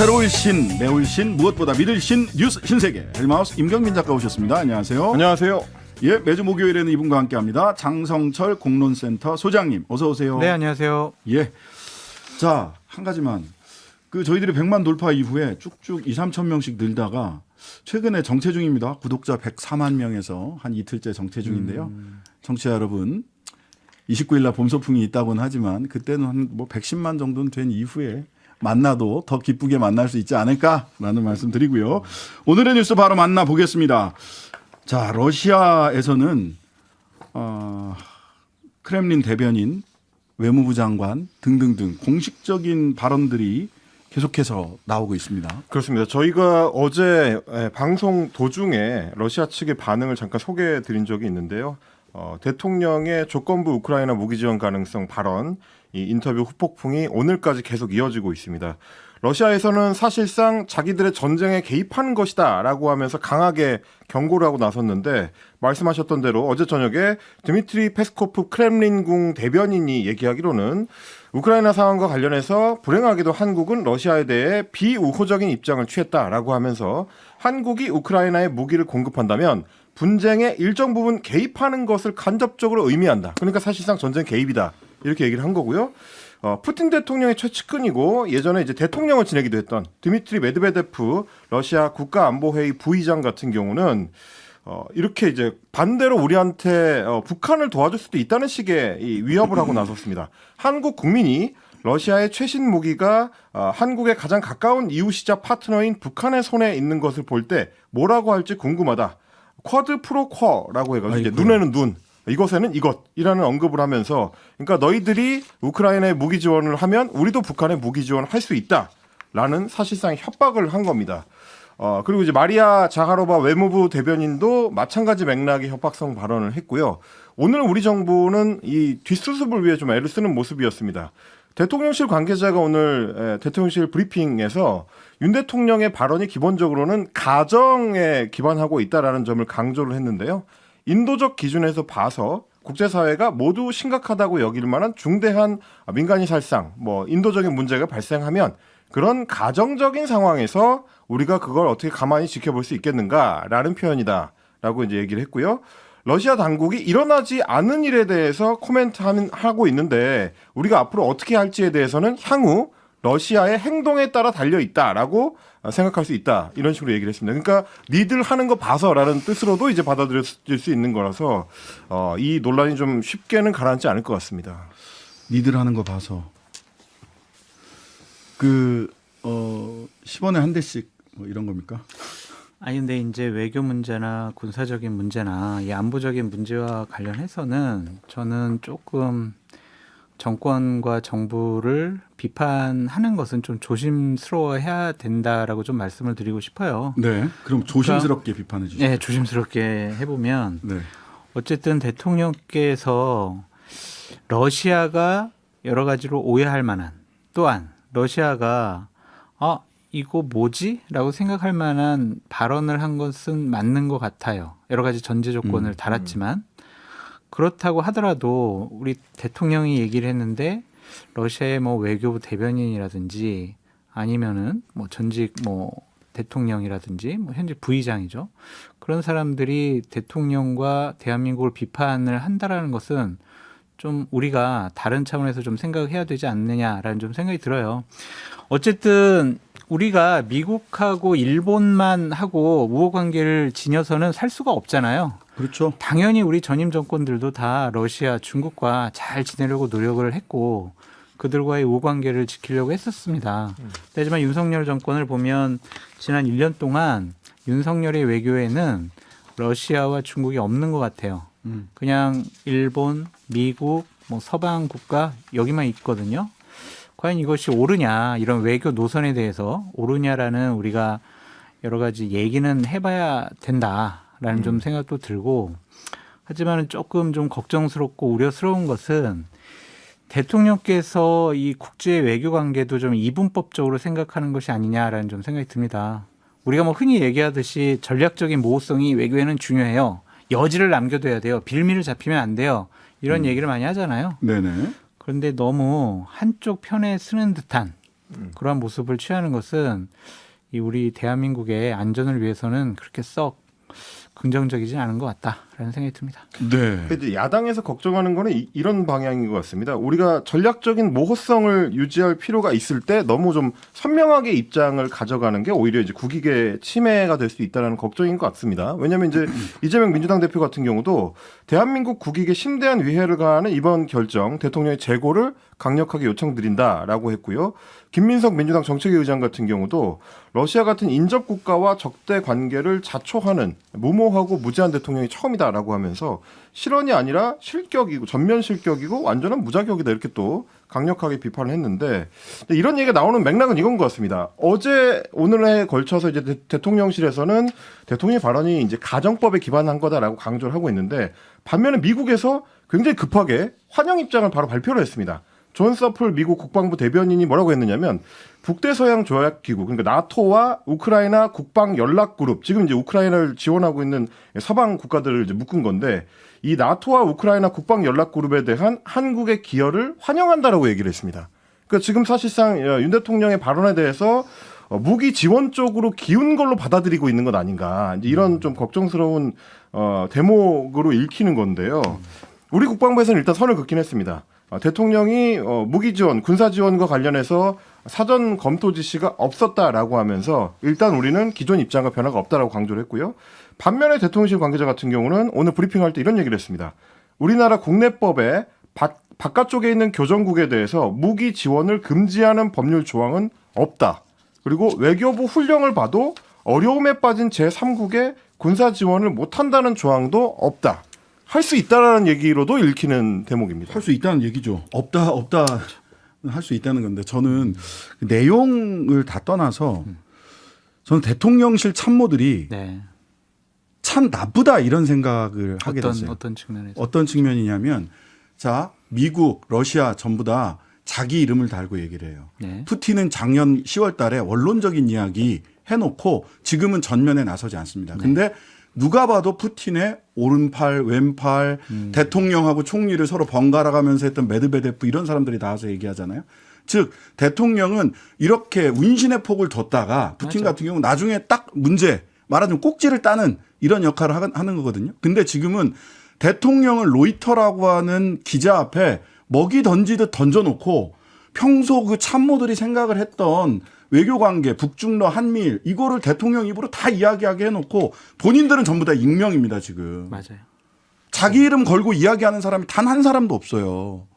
새로울 신, 매울 신, 무엇보다 믿을 신, 뉴스 신세계 헬마우스 임경민 작가 오셨습니다. 안녕하세요. 안녕하세요. 예, 매주 목요일에는 이분과 함께합니다. 장성철 공론센터 소장님, 어서 오세요. 네, 안녕하세요. 예. 자, 한 가지만 저희들이 100만 돌파 이후에 쭉쭉 2, 3천 명씩 늘다가 최근에 정체 중입니다. 구독자 104만 명에서 한 이틀째 정체 중인데요. 청취자 여러분, 29일 날 봄소풍이 있다고는 하지만 그때는 한 110만 정도는 된 이후에 만나도 더 기쁘게 만날 수 있지 않을까라는 말씀 드리고요. 오늘의 뉴스 바로 만나보겠습니다. 자, 러시아에서는 크렘린 대변인, 외무부 장관 등등등 공식적인 발언들이 계속해서 나오고 있습니다. 그렇습니다. 저희가 어제 방송 도중에 러시아 측의 반응을 잠깐 소개해 드린 적이 있는데요. 대통령의 조건부 우크라이나 무기 지원 가능성 발언, 이 인터뷰 후폭풍이 오늘까지 계속 이어지고 있습니다. 러시아에서는 사실상 자기들의 전쟁에 개입하는 것이다 라고 하면서 강하게 경고를 하고 나섰는데, 말씀하셨던 대로 어제 저녁에 드미트리 페스코프 크렘린궁 대변인이 얘기하기로는 우크라이나 상황과 관련해서 불행하게도 한국은 러시아에 대해 비우호적인 입장을 취했다라고 하면서 한국이 우크라이나에 무기를 공급한다면 분쟁의 일정 부분 개입하는 것을 간접적으로 의미한다. 그러니까 사실상 전쟁 개입이다. 이렇게 얘기를 한 거고요. 푸틴 대통령의 최측근이고 예전에 이제 대통령을 지내기도 했던 드미트리 메드베데프 러시아 국가안보회의 부의장 같은 경우는 이렇게 이제 반대로 우리한테 북한을 도와줄 수도 있다는 식의 이 위협을 하고 나섰습니다. 한국 국민이 러시아의 최신 무기가 한국의 가장 가까운 이웃이자 파트너인 북한의 손에 있는 것을 볼 때 뭐라고 할지 궁금하다. 쿼드 프로 쿼라고 해가지고 이제 눈에는 눈, 이것에는 이것이라는 언급을 하면서, 그러니까 너희들이 우크라이나에 무기 지원을 하면 우리도 북한에 무기 지원을 할 수 있다라는 사실상 협박을 한 겁니다. 그리고 이제 마리아 자하로바 외무부 대변인도 마찬가지 맥락의 협박성 발언을 했고요. 오늘 우리 정부는 이 뒷수습을 위해 좀 애를 쓰는 모습이었습니다. 대통령실 관계자가 오늘 대통령실 브리핑에서 윤 대통령의 발언이 기본적으로는 가정에 기반하고 있다라는 점을 강조를 했는데요. 인도적 기준에서 봐서 국제사회가 모두 심각하다고 여길 만한 중대한 민간인 살상, 인도적인 문제가 발생하면 그런 가정적인 상황에서 우리가 그걸 어떻게 가만히 지켜볼 수 있겠는가라는 표현이다라고 이제 얘기를 했고요. 러시아 당국이 일어나지 않은 일에 대해서 코멘트하고 있는데 우리가 앞으로 어떻게 할지에 대해서는 향후 러시아의 행동에 따라 달려 있다라고 생각할 수 있다, 이런 식으로 얘기를 했습니다. 그러니까 니들 하는 거 봐서라는 뜻으로도 이제 받아들일 수 있는 거라서 이 논란이 좀 쉽게는 가라앉지 않을 것 같습니다. 니들 하는 거 봐서 10원에 한 대씩 이런 겁니까? 아니 근데 이제 외교 문제나 군사적인 문제나 이 안보적인 문제와 관련해서는 저는 조금 정권과 정부를 비판하는 것은 좀 조심스러워해야 된다라고 좀 말씀을 드리고 싶어요. 네. 그럼 조심스럽게 비판해 주시죠. 네, 조심스럽게 해보면 네. 어쨌든 대통령께서 러시아가 여러 가지로 오해할 만한, 또한 러시아가 이거 뭐지? 라고 생각할 만한 발언을 한 것은 맞는 것 같아요. 여러 가지 전제 조건을 달았지만. 그렇다고 하더라도 우리 대통령이 얘기를 했는데 러시아의 외교부 대변인이라든지 아니면은 전직 대통령이라든지 현재 부의장이죠. 그런 사람들이 대통령과 대한민국을 비판을 한다라는 것은 좀 우리가 다른 차원에서 좀 생각해야 되지 않느냐라는 좀 생각이 들어요. 어쨌든 우리가 미국하고 일본만 하고 우호 관계를 지녀서는 살 수가 없잖아요. 그렇죠. 당연히 우리 전임 정권들도 다 러시아, 중국과 잘 지내려고 노력을 했고 그들과의 우호 관계를 지키려고 했었습니다. 하지만 윤석열 정권을 보면 지난 1년 동안 윤석열의 외교에는 러시아와 중국이 없는 것 같아요. 그냥 일본, 미국, 서방 국가 여기만 있거든요. 과연 이것이 옳으냐, 이런 외교 노선에 대해서 옳으냐라는 우리가 여러 가지 얘기는 해봐야 된다라는 좀 생각도 들고, 하지만 조금 좀 걱정스럽고 우려스러운 것은 대통령께서 이 국제 외교 관계도 좀 이분법적으로 생각하는 것이 아니냐라는 좀 생각이 듭니다. 우리가 흔히 얘기하듯이 전략적인 모호성이 외교에는 중요해요. 여지를 남겨둬야 돼요. 빌미를 잡히면 안 돼요. 이런 얘기를 많이 하잖아요. 네네. 그런데 너무 한쪽 편에 쓰는 듯한 그러한 모습을 취하는 것은 이 우리 대한민국의 안전을 위해서는 그렇게 썩 긍정적이지 않은 것 같다라는 생각이 듭니다. 네. 근데 야당에서 걱정하는 거는 이런 방향인 것 같습니다. 우리가 전략적인 모호성을 유지할 필요가 있을 때 너무 좀 선명하게 입장을 가져가는 게 오히려 이제 국익의 침해가 될 수 있다는 걱정인 것 같습니다. 왜냐하면 이제 이재명 민주당 대표 같은 경우도 대한민국 국익에 심대한 위해를 가하는 이번 결정 대통령의 재고를 강력하게 요청드린다라고 했고요. 김민석 민주당 정책위 의장 같은 경우도 러시아 같은 인접 국가와 적대 관계를 자초하는 무모하고 무지한 대통령이 처음이다라고 하면서 실언이 아니라 실격이고 전면 실격이고 완전한 무자격이다 이렇게 또 강력하게 비판을 했는데 이런 얘기가 나오는 맥락은 이건 것 같습니다. 어제 오늘에 걸쳐서 이제 대통령실에서는 대통령의 발언이 이제 가정법에 기반한 거다라고 강조를 하고 있는데 반면에 미국에서 굉장히 급하게 환영 입장을 바로 발표를 했습니다. 존 서플 미국 국방부 대변인이 뭐라고 했느냐면 북대서양 조약기구 그러니까 나토와 우크라이나 국방 연락 그룹 지금 이제 우크라이나를 지원하고 있는 서방 국가들을 이제 묶은 건데 이 나토와 우크라이나 국방 연락 그룹에 대한 한국의 기여를 환영한다라고 얘기를 했습니다. 그러니까 지금 사실상 윤 대통령의 발언에 대해서 무기 지원 쪽으로 기운 걸로 받아들이고 있는 것 아닌가 이제 이런 좀 걱정스러운 대목으로 읽히는 건데요. 우리 국방부에서는 일단 선을 긋긴 했습니다. 대통령이 무기 지원, 군사 지원과 관련해서 사전 검토 지시가 없었다라고 하면서 일단 우리는 기존 입장과 변화가 없다라고 강조를 했고요. 반면에 대통령실 관계자 같은 경우는 오늘 브리핑할 때 이런 얘기를 했습니다. 우리나라 국내법에 바깥쪽에 있는 교정국에 대해서 무기 지원을 금지하는 법률 조항은 없다. 그리고 외교부 훈령을 봐도 어려움에 빠진 제3국에 군사 지원을 못한다는 조항도 없다. 할 수 있다라는 얘기로도 읽히는 대목입니다. 할 수 있다는 얘기죠. 없다 할 수 있다는 건데 저는 그 내용을 다 떠나서 저는 대통령실 참모들이 네. 참 나쁘다 이런 생각을 하게 됐어요. 어떤 측면에서? 어떤 측면이냐면 자 미국, 러시아 전부 다 자기 이름을 달고 얘기를 해요. 네. 푸틴은 작년 10월 달에 원론적인 이야기 해놓고 지금은 전면에 나서지 않습니다. 근데 누가 봐도 푸틴의 오른팔, 왼팔, 대통령하고 총리를 서로 번갈아 가면서 했던 메드베데프 이런 사람들이 나와서 얘기하잖아요. 즉 대통령은 이렇게 운신의 폭을 뒀다가 푸틴 같은 경우는 나중에 딱 문제 말하자면 꼭지를 따는 이런 역할을 하는 거거든요. 근데 지금은 대통령을 로이터라고 하는 기자 앞에 먹이 던지듯 던져놓고 평소 그 참모들이 생각을 했던 외교관계, 북중러, 한미일 이거를 대통령 입으로 다 이야기하게 해놓고 본인들은 전부 다 익명입니다 지금. 맞아요. 자기 이름 걸고 이야기하는 사람이 단 한 사람도 없어요.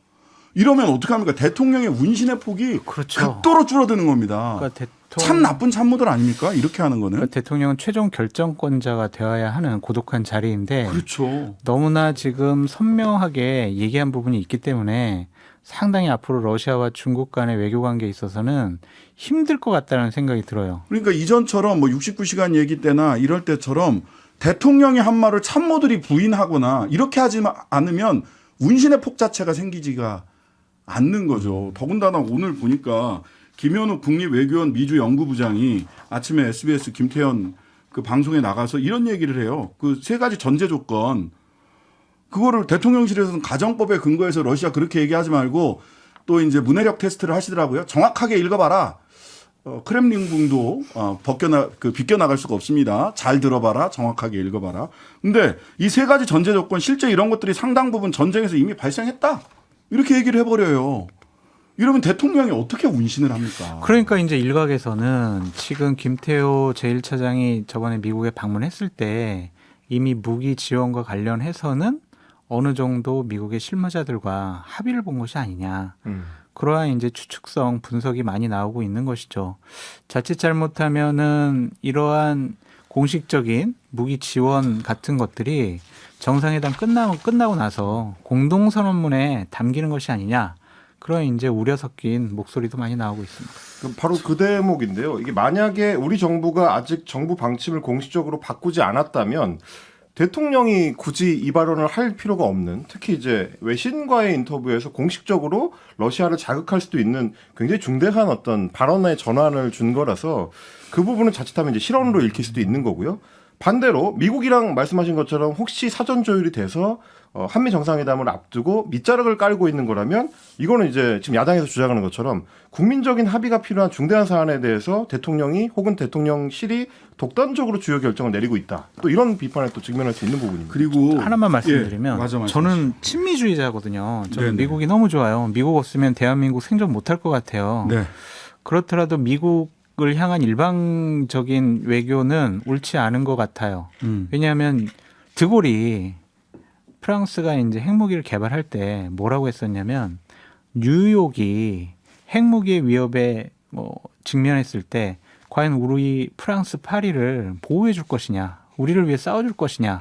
이러면 어떡합니까? 대통령의 운신의 폭이 그렇죠. 극도로 줄어드는 겁니다. 그러니까 참 나쁜 참모들 아닙니까? 이렇게 하는 거는. 그러니까 대통령은 최종 결정권자가 되어야 하는 고독한 자리인데 그렇죠. 너무나 지금 선명하게 얘기한 부분이 있기 때문에 상당히 앞으로 러시아와 중국 간의 외교 관계에 있어서는 힘들 것 같다는 생각이 들어요. 그러니까 이전처럼 뭐 69시간 얘기 때나 이럴 때처럼 대통령이 한 말을 참모들이 부인하거나 이렇게 하지 않으면 운신의 폭 자체가 생기지가 않는 거죠. 더군다나 오늘 보니까 김현욱 국립외교원 미주연구부장이 아침에 SBS 김태현 그 방송에 나가서 이런 얘기를 해요. 그 세 가지 전제 조건 그거를 대통령실에서는 가정법에 근거해서 러시아 그렇게 얘기하지 말고 또 이제 문해력 테스트를 하시더라고요. 정확하게 읽어봐라. 크렘린궁도 비껴나갈 수가 없습니다. 잘 들어봐라. 정확하게 읽어봐라. 근데 이 세 가지 전제 조건 실제 이런 것들이 상당 부분 전쟁에서 이미 발생했다. 이렇게 얘기를 해버려요. 이러면 대통령이 어떻게 운신을 합니까? 그러니까 이제 일각에서는 지금 김태호 제1차장이 저번에 미국에 방문했을 때 이미 무기 지원과 관련해서는 어느 정도 미국의 실무자들과 합의를 본 것이 아니냐. 그러한 이제 추측성 분석이 많이 나오고 있는 것이죠. 자칫 잘못하면은 이러한 공식적인 무기 지원 같은 것들이 정상회담 끝나고 나서 공동선언문에 담기는 것이 아니냐. 그런 이제 우려 섞인 목소리도 많이 나오고 있습니다. 바로 그 대목인데요. 이게 만약에 우리 정부가 아직 정부 방침을 공식적으로 바꾸지 않았다면 대통령이 굳이 이 발언을 할 필요가 없는 특히 이제 외신과의 인터뷰에서 공식적으로 러시아를 자극할 수도 있는 굉장히 중대한 어떤 발언의 전환을 준 거라서 그 부분은 자칫하면 이제 실언으로 읽힐 수도 있는 거고요. 반대로 미국이랑 말씀하신 것처럼 혹시 사전 조율이 돼서 한미 정상회담을 앞두고 밑자락을 깔고 있는 거라면 이거는 이제 지금 야당에서 주장하는 것처럼 국민적인 합의가 필요한 중대한 사안에 대해서 대통령이 혹은 대통령실이 독단적으로 주요 결정을 내리고 있다. 또 이런 비판에 또 직면할 수 있는 부분입니다. 그리고 하나만 말씀드리면 예, 맞아, 저는 친미주의자거든요. 저는 네네. 미국이 너무 좋아요. 미국 없으면 대한민국 생존 못할 것 같아요. 네. 그렇더라도 미국을 향한 일방적인 외교는 옳지 않은 것 같아요. 왜냐하면 드골이 프랑스가 이제 핵무기를 개발할 때 뭐라고 했었냐면 뉴욕이 핵무기의 위협에 직면했을 때 과연 우리 프랑스 파리를 보호해 줄 것이냐, 우리를 위해 싸워줄 것이냐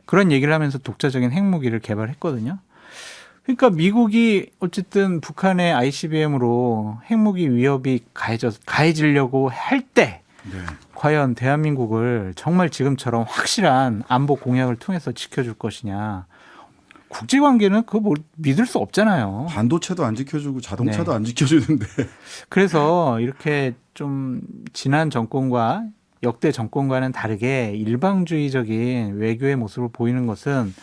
그런 얘기를 하면서 독자적인 핵무기를 개발했거든요. 그러니까 미국이 어쨌든 북한의 ICBM으로 핵무기 위협이 가해지려고 할 때 네. 과연 대한민국을 정말 지금처럼 확실한 안보 공약을 통해서 지켜줄 것이냐. 국제관계는 그거 뭐 믿을 수 없잖아요. 반도체도 안 지켜주고 자동차도 네. 안 지켜주는데. 그래서 이렇게 좀 지난 정권과 역대 정권과는 다르게 일방주의적인 외교의 모습을 보이는 것은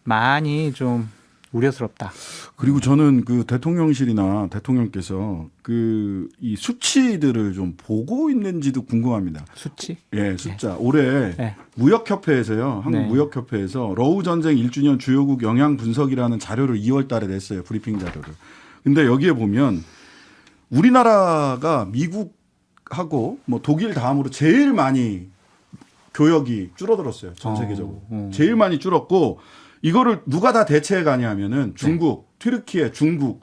많이 좀 우려스럽다. 그리고 저는 그 대통령실이나 대통령께서 그 이 수치들을 좀 보고 있는지도 궁금합니다. 수치? 예, 숫자. 올해 네. 무역협회에서요. 네. 한국무역협회에서 러우 전쟁 1주년 주요국 영향 분석이라는 자료를 2월 달에 냈어요. 브리핑 자료를. 근데 여기에 보면 우리나라가 미국하고 뭐 독일 다음으로 제일 많이 교역이 줄어들었어요. 전 세계적으로. 제일 많이 줄었고 이거를 누가 다 대체해 가냐면은 중국, 튀르키예, 중국,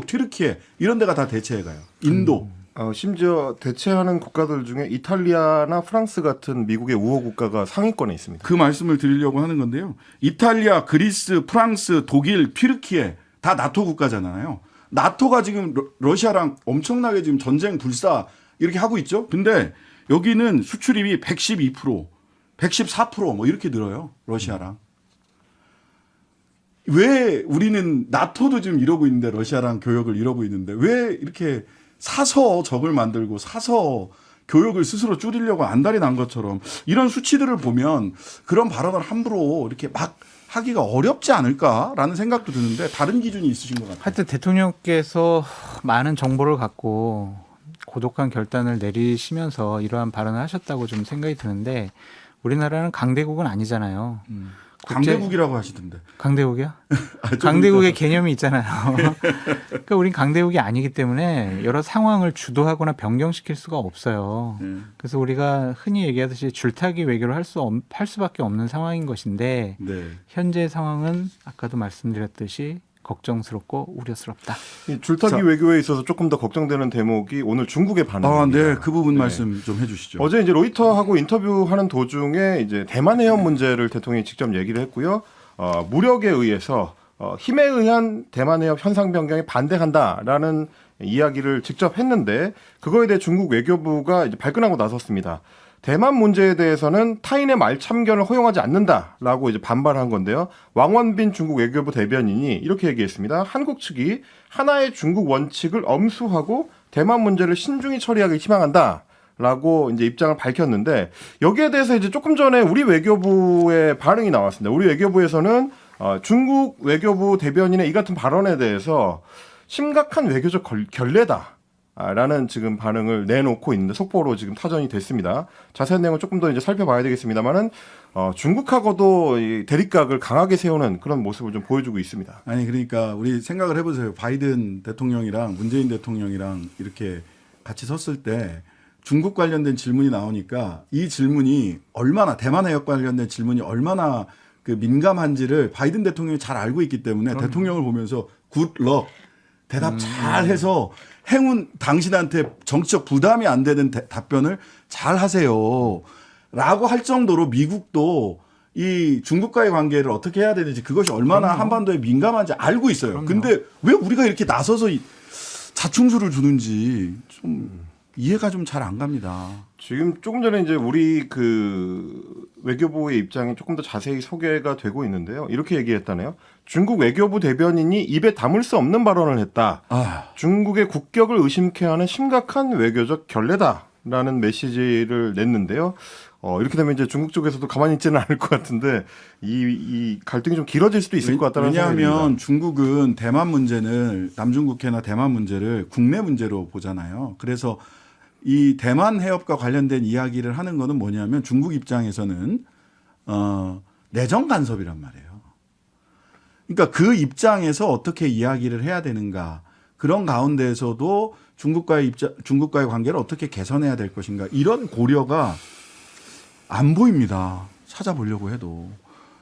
튀르키예 이런 데가 다 대체해 가요. 인도. 심지어 대체하는 국가들 중에 이탈리아나 프랑스 같은 미국의 우호 국가가 상위권에 있습니다. 그 말씀을 드리려고 하는 건데요. 이탈리아, 그리스, 프랑스, 독일, 튀르키예 다 나토 국가잖아요. 나토가 지금 러시아랑 엄청나게 지금 전쟁 불사 이렇게 하고 있죠. 근데 여기는 수출입이 112%, 114% 이렇게 늘어요. 러시아랑. 왜 우리는 나토도 지금 이러고 있는데 러시아랑 교역을 이러고 있는데 왜 이렇게 사서 적을 만들고 사서 교역을 스스로 줄이려고 안달이 난 것처럼 이런 수치들을 보면 그런 발언을 함부로 이렇게 막 하기가 어렵지 않을까라는 생각도 드는데 다른 기준이 있으신 것 같아요. 하여튼 대통령께서 많은 정보를 갖고 고독한 결단을 내리시면서 이러한 발언을 하셨다고 좀 생각이 드는데 우리나라는 강대국은 아니잖아요. 강대국이라고 하시던데. 강대국이야? 좀 강대국의 개념이 있잖아요. 그러니까 우린 강대국이 아니기 때문에 여러 상황을 주도하거나 변경시킬 수가 없어요. 그래서 우리가 흔히 얘기하듯이 줄타기 외교를 할 수밖에 없는 상황인 것인데 네. 현재 상황은 아까도 말씀드렸듯이 걱정스럽고 우려스럽다. 이 줄타기 외교에 있어서 조금 더 걱정되는 대목이 오늘 중국의 반응입니다. 네, 그 부분 네. 말씀 좀 해주시죠. 어제 이제 로이터하고 인터뷰하는 도중에 이제 대만 해협 문제를 대통령이 직접 얘기를 했고요. 무력에 의해서 힘에 의한 대만 해협 현상 변경에 반대한다라는 이야기를 직접 했는데 그거에 대해 중국 외교부가 이제 발끈하고 나섰습니다. 대만 문제에 대해서는 타인의 말 참견을 허용하지 않는다라고 이제 반발한 건데요. 왕원빈 중국 외교부 대변인이 이렇게 얘기했습니다. 한국 측이 하나의 중국 원칙을 엄수하고 대만 문제를 신중히 처리하길 희망한다라고 이제 입장을 밝혔는데 여기에 대해서 이제 조금 전에 우리 외교부의 반응이 나왔습니다. 우리 외교부에서는 중국 외교부 대변인의 이 같은 발언에 대해서 심각한 외교적 결례다. 라는 지금 반응을 내놓고 있는데 속보로 지금 타전이 됐습니다. 자세한 내용은 조금 더 이제 살펴봐야 되겠습니다만은 중국하고도 이 대립각을 강하게 세우는 그런 모습을 좀 보여주고 있습니다. 아니 그러니까 우리 생각을 해보세요. 바이든 대통령이랑 문재인 대통령이랑 이렇게 같이 섰을 때 중국 관련된 질문이 나오니까 이 질문이 얼마나 대만 해협 관련된 질문이 얼마나 그 민감한지를 바이든 대통령이 잘 알고 있기 때문에 대통령을 보면서 굿럭 대답 잘해서 행운 당신한테 정치적 부담이 안 되는 답변을 잘 하세요. 라고 할 정도로 미국도 이 중국과의 관계를 어떻게 해야 되는지 그것이 얼마나 한반도에 민감한지 알고 있어요. 근데 왜 우리가 이렇게 나서서 자충수를 두는지 좀 이해가 좀 잘 안 갑니다. 지금 조금 전에 이제 우리 그 외교부의 입장이 조금 더 자세히 소개가 되고 있는데요. 이렇게 얘기했다네요. 중국 외교부 대변인이 입에 담을 수 없는 발언을 했다. 중국의 국격을 의심케 하는 심각한 외교적 결례다. 라는 메시지를 냈는데요. 이렇게 되면 이제 중국 쪽에서도 가만히 있지는 않을 것 같은데 이 갈등이 좀 길어질 수도 있을 것 같다는 생각이 듭니다. 왜냐하면 중국은 대만 문제는 남중국해나 대만 문제를 국내 문제로 보잖아요. 그래서 이 대만 해협과 관련된 이야기를 하는 거는 뭐냐면 중국 입장에서는 내정 간섭이란 말이에요. 그러니까 그 입장에서 어떻게 이야기를 해야 되는가, 그런 가운데에서도 중국과의 관계를 어떻게 개선해야 될 것인가, 이런 고려가 안 보입니다. 찾아보려고 해도.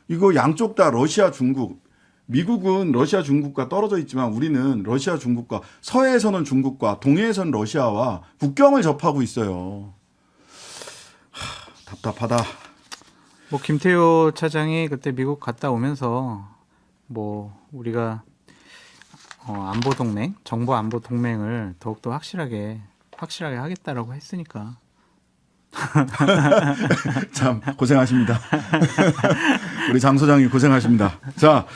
이거 양쪽 다 러시아, 중국. 미국은 러시아, 중국과 떨어져 있지만 우리는 러시아, 중국과, 서해에서는 중국과 동해에서는 러시아와 국경을 접하고 있어요. 답답하다. 뭐 김태효 차장이 그때 미국 갔다 오면서 뭐 우리가 안보 동맹, 정보 안보 동맹을 더욱더 확실하게 하겠다라고 했으니까. 참 고생하십니다. 우리 장 소장님 고생하십니다. 자,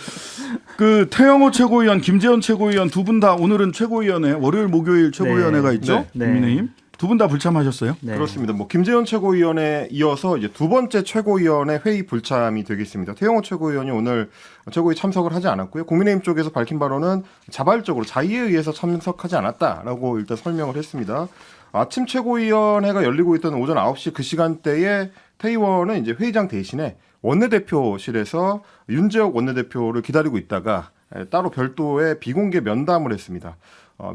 그 태영호 최고위원, 김재원 최고위원 두 분 다 오늘은 최고위원회, 월요일 목요일 최고위원회가 있죠. 네. 국민의힘 두 분 다 불참하셨어요? 네. 그렇습니다. 뭐 김재원 최고위원에 이어서 이제 두 번째 최고위원회 회의 불참이 되겠습니다. 태영호 최고위원이 오늘 최고위 참석을 하지 않았고요. 국민의힘 쪽에서 밝힌 바로는 자발적으로 자의에 의해서 참석하지 않았다라고 일단 설명을 했습니다. 아침 최고위원회가 열리고 있던 오전 9시 그 시간대에 태 의원은 이제 회의장 대신에 원내대표실에서 윤재옥 원내대표를 기다리고 있다가 따로 별도의 비공개 면담을 했습니다.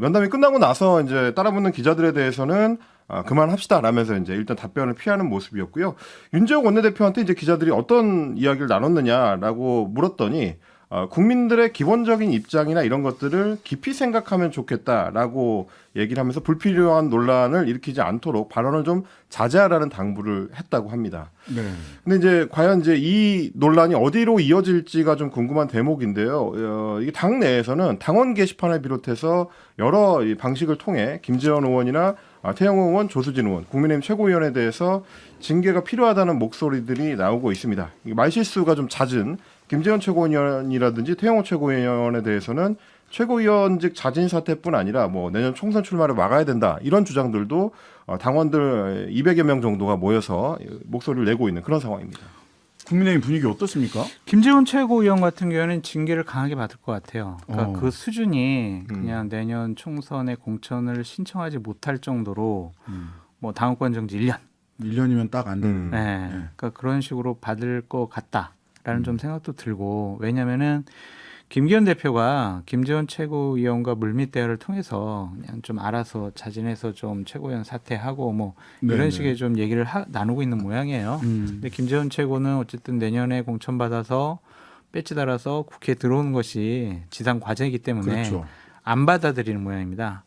면담이 끝나고 나서 이제 따라붙는 기자들에 대해서는 그만합시다라면서 이제 일단 답변을 피하는 모습이었고요. 윤재옥 원내대표한테 이제 기자들이 어떤 이야기를 나눴느냐라고 물었더니 국민들의 기본적인 입장이나 이런 것들을 깊이 생각하면 좋겠다라고 얘기를 하면서 불필요한 논란을 일으키지 않도록 발언을 좀 자제하라는 당부를 했다고 합니다. 네. 근데 이제 과연 이제 이 논란이 어디로 이어질지가 좀 궁금한 대목인데요. 이게 당 내에서는 당원 게시판을 비롯해서 여러 이 방식을 통해 김재원 의원이나 태영호 의원, 조수진 의원, 국민의힘 최고위원에 대해서 징계가 필요하다는 목소리들이 나오고 있습니다. 말실수가 좀 잦은 김재원 최고위원이라든지 태영호 최고위원에 대해서는 최고위원직 자진 사퇴뿐 아니라 뭐 내년 총선 출마를 막아야 된다, 이런 주장들도 당원들 200여 명 정도가 모여서 목소리를 내고 있는 그런 상황입니다. 국민의힘 분위기 어떻습니까? 김재원 최고위원 같은 경우에는 징계를 강하게 받을 것 같아요. 그러니까 그 수준이 그냥 내년 총선에 공천을 신청하지 못할 정도로 뭐 당원권 정지 1년. 1년이면 딱 안 되는. 네. 그러니까 그런 식으로 받을 것 같다라는 좀 생각도 들고, 왜냐면은 김기현 대표가 김재원 최고위원과 물밑 대화를 통해서 그냥 좀 알아서 자진해서 좀 최고위원 사퇴하고 뭐 이런 네네. 식의 좀 얘기를 나누고 있는 모양이에요. 근데 김재원 최고는 어쨌든 내년에 공천 받아서 배지 달아서 국회에 들어오는 것이 지상 과제이기 때문에 그렇죠. 안 받아들이는 모양입니다.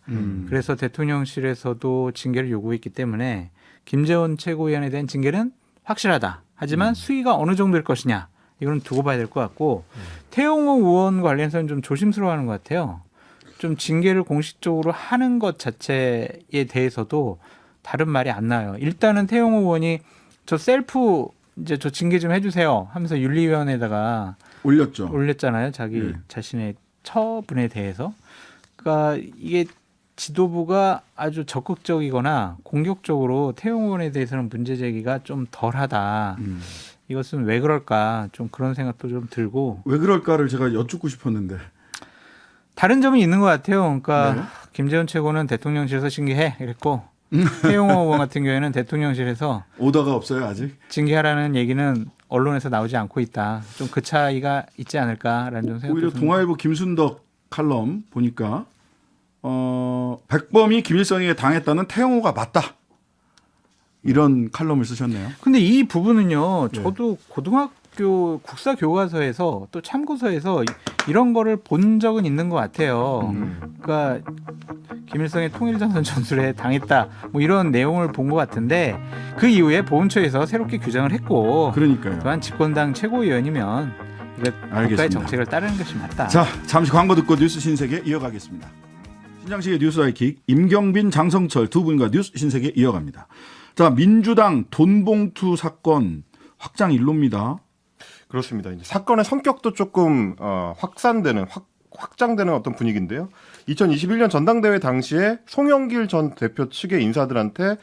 그래서 대통령실에서도 징계를 요구했기 때문에 김재원 최고위원에 대한 징계는 확실하다. 하지만 수위가 어느 정도일 것이냐, 이건 두고 봐야 될 것 같고, 태영호 의원 관련해서는 좀 조심스러워하는 것 같아요. 좀 징계를 공식적으로 하는 것 자체에 대해서도 다른 말이 안 나요. 일단은 태영호 의원이 저 셀프 이제 저 징계 좀 해주세요 하면서 윤리위원회에다가 올렸죠. 올렸잖아요. 자기 네. 자신의 처분에 대해서. 그러니까 이게 지도부가 아주 적극적이거나 공격적으로 태영호 의원에 대해서는 문제 제기가 좀 덜하다. 이것은 왜 그럴까, 좀 그런 생각도 좀 들고. 왜 그럴까를 제가 여쭙고 싶었는데. 다른 점이 있는 것 같아요. 그러니까 네. 김재원 최고는 대통령실에서 징계해 이랬고 태영호 의원 같은 경우에는 대통령실에서 오더가 없어요 아직? 징계하라는 얘기는 언론에서 나오지 않고 있다. 좀 그 차이가 있지 않을까라는 좀 생각도 오히려 듭니다. 동아일보 김순덕 칼럼 보니까 백범이 김일성에게 당했다는 태영호가 맞다, 이런 칼럼을 쓰셨네요. 근데 이 부분은요, 네. 저도 고등학교 국사 교과서에서 또 참고서에서 이런 거를 본 적은 있는 것 같아요. 그러니까 김일성의 통일전선 전술에 당했다, 뭐 이런 내용을 본 것 같은데, 그 이후에 보훈처에서 새롭게 규정을 했고, 그러니까요. 또한 집권당 최고위원이면 이거 국가의 알겠습니다. 정책을 따르는 것이 맞다. 자, 잠시 광고 듣고 뉴스 신세계 이어가겠습니다. 신장식의 뉴스 하이킥, 임경빈, 장성철 두 분과 뉴스 신세계 이어갑니다. 자, 민주당 돈봉투 사건 확장 일로입니다. 그렇습니다. 이제 사건의 성격도 조금 확장되는 어떤 분위기인데요. 2021년 전당대회 당시에 송영길 전 대표 측의 인사들한테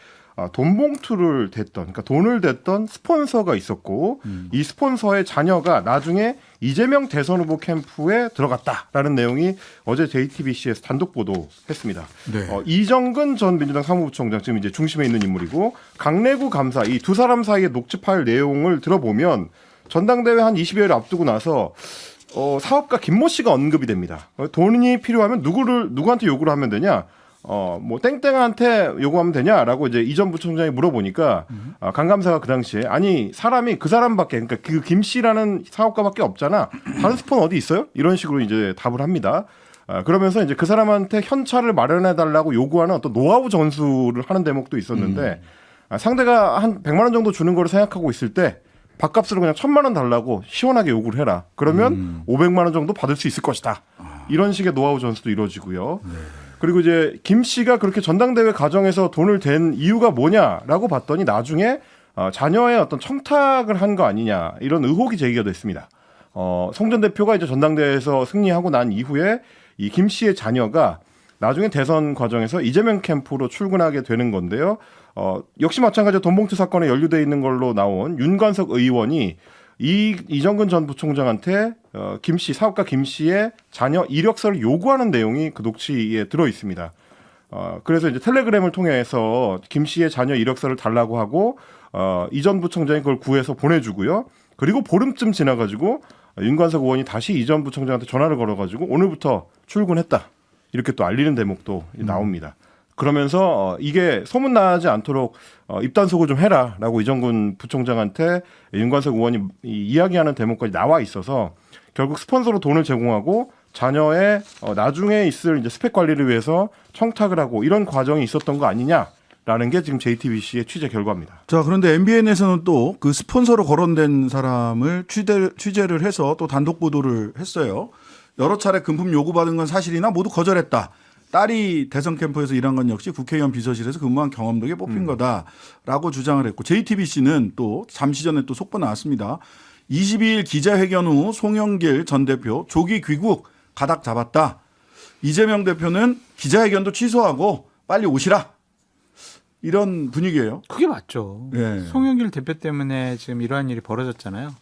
돈 봉투를 댔던, 그러니까 돈을 댔던 스폰서가 있었고 이 스폰서의 자녀가 나중에 이재명 대선 후보 캠프에 들어갔다라는 내용이 어제 JTBC에서 단독 보도했습니다. 네. 이정근 전 민주당 사무부총장 지금 이제 중심에 있는 인물이고 강내구 감사 이 두 사람 사이의 녹취 파일 내용을 들어보면 전당대회 한 20여일 앞두고 나서 사업가 김모 씨가 언급이 됩니다. 돈이 필요하면 누구한테 요구를 하면 되냐? 뭐 땡땡한테 요구하면 되냐라고 이제 이 전 부총장이 물어보니까 강 감사가 그 당시에 아니 사람이 그 사람밖에 그러니까 그 김 씨라는 사업가밖에 없잖아. 다른 스폰 어디 있어요? 이런 식으로 이제 답을 합니다. 그러면서 이제 그 사람한테 현찰을 마련해 달라고 요구하는 어떤 노하우 전수를 하는 대목도 있었는데 상대가 한 100만 원 정도 주는 거를 생각하고 있을 때 밥값으로 그냥 1,000만 원 달라고 시원하게 요구를 해라. 그러면 500만 원 정도 받을 수 있을 것이다. 이런 식의 노하우 전수도 이루어지고요. 네. 그리고 이제 김 씨가 그렇게 전당대회 과정에서 돈을 댄 이유가 뭐냐라고 봤더니 나중에 자녀의 어떤 청탁을 한 거 아니냐 이런 의혹이 제기가 됐습니다. 송 전 대표가 이제 전당대회에서 승리하고 난 이후에 이 김 씨의 자녀가 나중에 대선 과정에서 이재명 캠프로 출근하게 되는 건데요. 역시 마찬가지로 돈봉투 사건에 연루돼 있는 걸로 나온 윤관석 의원이 이정근 전 부총장한테 김 씨, 사업가 김 씨의 자녀 이력서를 요구하는 내용이 그 녹취에 들어 있습니다. 그래서 이제 텔레그램을 통해서 김 씨의 자녀 이력서를 달라고 하고 이 전 부총장이 그걸 구해서 보내주고요. 그리고 보름쯤 지나가지고 윤관석 의원이 다시 이 전 부총장한테 전화를 걸어가지고 오늘부터 출근했다. 이렇게 또 알리는 대목도 나옵니다. 그러면서 이게 소문나지 않도록 입단속을 좀 해라라고 이정근 부총장한테 윤관석 의원이 이야기하는 대목까지 나와 있어서 결국 스폰서로 돈을 제공하고 자녀의 나중에 있을 이제 스펙 관리를 위해서 청탁을 하고 이런 과정이 있었던 거 아니냐라는 게 지금 JTBC의 취재 결과입니다. 자, 그런데 MBN에서는 또 그 스폰서로 거론된 사람을 취재를 해서 또 단독 보도를 했어요. 여러 차례 금품 요구받은 건 사실이나 모두 거절했다. 딸이 대선 캠프에서 일한 건 역시 국회의원 비서실에서 근무한 경험 덕에 뽑힌 거다라고 주장을 했고 JTBC는 또 잠시 전에 또 속보 나왔습니다. 22일 기자회견 후 송영길 전 대표 조기 귀국 가닥 잡았다. 이재명 대표는 기자회견도 취소하고 빨리 오시라. 이런 분위기예요. 그게 맞죠. 예. 송영길 대표 때문에 지금 이러한 일이 벌어졌잖아요.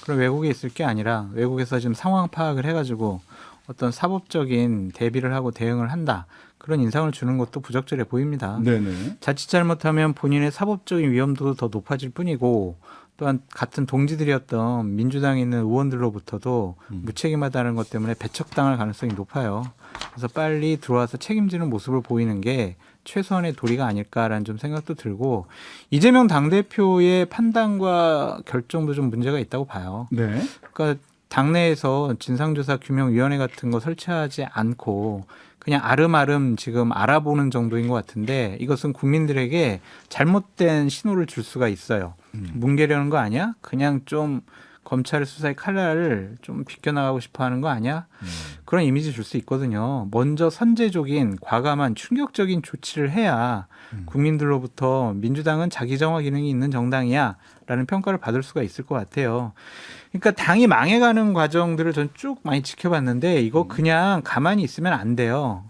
그럼 외국에 있을 게 아니라 외국에서 지금 상황 파악을 해가지고 어떤 사법적인 대비를 하고 대응을 한다. 그런 인상을 주는 것도 부적절해 보입니다. 네네. 자칫 잘못하면 본인의 사법적인 위험도도 더 높아질 뿐이고 또한 같은 동지들이었던 민주당에 있는 의원들로부터도 무책임하다는 것 때문에 배척당할 가능성이 높아요. 그래서 빨리 들어와서 책임지는 모습을 보이는 게 최소한의 도리가 아닐까라는 좀 생각도 들고 이재명 당대표의 판단과 결정도 좀 문제가 있다고 봐요. 네. 그러니까 당내에서 진상조사 규명위원회 같은 거 설치하지 않고 그냥 아름아름 지금 알아보는 정도인 것 같은데 이것은 국민들에게 잘못된 신호를 줄 수가 있어요. 뭉개려는 거 아니야? 그냥 좀 검찰의 수사의 칼날을 좀 비껴나가고 싶어 하는 거 아니야? 그런 이미지 줄 수 있거든요. 먼저 선제적인 과감한 충격적인 조치를 해야 국민들로부터 민주당은 자기 정화 기능이 있는 정당이야 라는 평가를 받을 수가 있을 것 같아요. 그러니까 당이 망해가는 과정들을 전 쭉 많이 지켜봤는데 이거 그냥 가만히 있으면 안 돼요.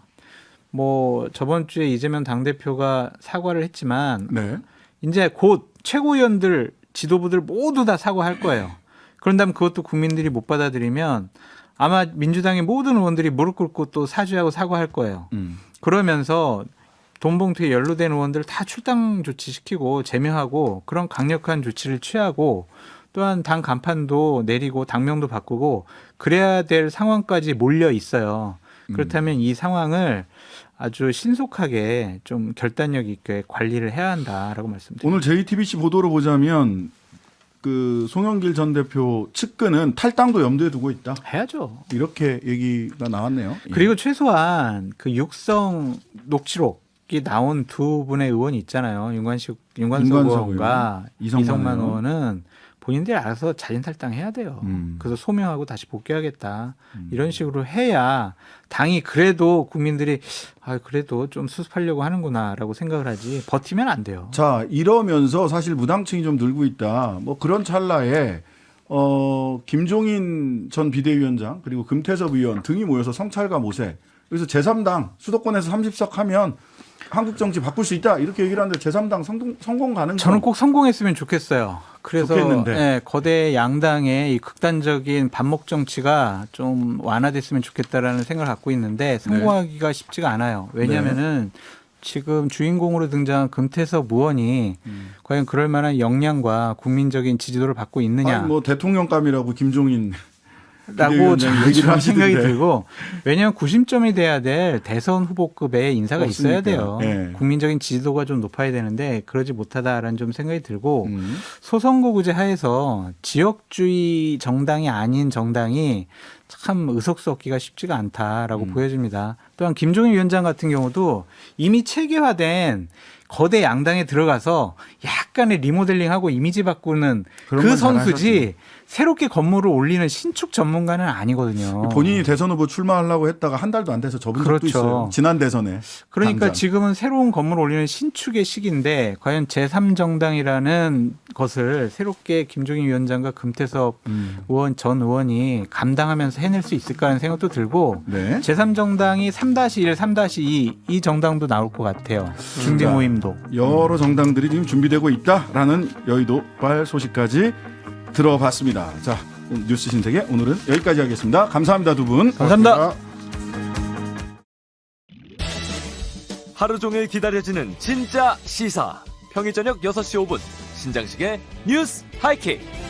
뭐 저번 주에 이재명 당대표가 사과를 했지만 네. 이제 곧 최고위원들 지도부들 모두 다 사과할 거예요. 그런 다음 그것도 국민들이 못 받아들이면 아마 민주당의 모든 의원들이 무릎 꿇고 또 사죄하고 사과할 거예요. 그러면서 돈봉투에 연루된 의원들 다 출당 조치시키고 제명하고 그런 강력한 조치를 취하고 또한 당 간판도 내리고 당명도 바꾸고 그래야 될 상황까지 몰려 있어요. 그렇다면 이 상황을 아주 신속하게 좀 결단력 있게 관리를 해야 한다라고 말씀드립니다. 오늘 JTBC 보도로 보자면 그 송영길 전 대표 측근은 탈당도 염두에 두고 있다. 해야죠. 이렇게 얘기가 나왔네요. 그리고 최소한 그 육성 녹취록이 나온 두 분의 의원이 있잖아요. 윤관석 의원과 이성만 의원은 본인들이 알아서 자진 탈당해야 돼요. 그래서 소명하고 다시 복귀하겠다. 이런 식으로 해야 당이 그래도 국민들이 그래도 좀 수습하려고 하는구나라고 생각을 하지 버티면 안 돼요. 자, 이러면서 사실 무당층이 좀 늘고 있다. 뭐 그런 찰나에 김종인 전 비대위원장 그리고 금태섭 의원 등이 모여서 성찰과 모색 그래서 제3당 수도권에서 30석 하면 한국 정치 바꿀 수 있다 이렇게 얘기를 하는데 제3당 성공 가능성. 저는 꼭 성공했으면 좋겠어요. 그래서 좋겠는데. 예, 거대 양당의 이 극단적인 반목 정치가 좀 완화됐으면 좋겠다라는 생각을 갖고 있는데 성공하기가 쉽지가 않아요. 왜냐하면은 지금 주인공으로 등장한 금태섭 의원이 과연 그럴 만한 역량과 국민적인 지지도를 받고 있느냐. 아니, 뭐 대통령감이라고 김종인 라고 비대위원장이 얘기를 저는 생각이 하시던데. 들고 왜냐하면 구심점이 돼야 될 대선 후보급의 인사가 있어야 돼요. 예. 국민적인 지지도가 좀 높아야 되는데 그러지 못하다라는 좀 생각이 들고 음. 소선거구제 하에서 지역주의 정당이 아닌 정당이 참 의석수없기가 쉽지가 않다라고 보여집니다. 또한 김종인 위원장 같은 경우도 이미 체계화된 거대 양당에 들어가서 약간의 리모델링하고 이미지 바꾸는 그런 그 건 선수지 새롭게 건물을 올리는 신축 전문가는 아니거든요. 본인이 대선 후보 출마하려고 했다가 한 달도 안 돼서 접은 적도 그렇죠. 있어요. 지난 대선에. 그러니까 당장. 지금은 새로운 건물을 올리는 신축의 시기인데 과연 제3정당이라는 것을 새롭게 김종인 위원장과 금태섭 의원 전 의원이 감당하면서 해낼 수 있을까 하는 생각도 들고 네. 제3정당이 3-1, 3-2 이 정당도 나올 것 같아요. 준비 자, 모임도. 여러 정당들이 지금 준비되고 있다라는 여의도발 소식까지 들어봤습니다. 자, 뉴스 신세계 오늘은 여기까지 하겠습니다. 감사합니다, 두 분. 감사합니다. 하루 종일 기다려지는 진짜 시사. 평일 저녁 6시 5분 신장식의 뉴스 하이킥.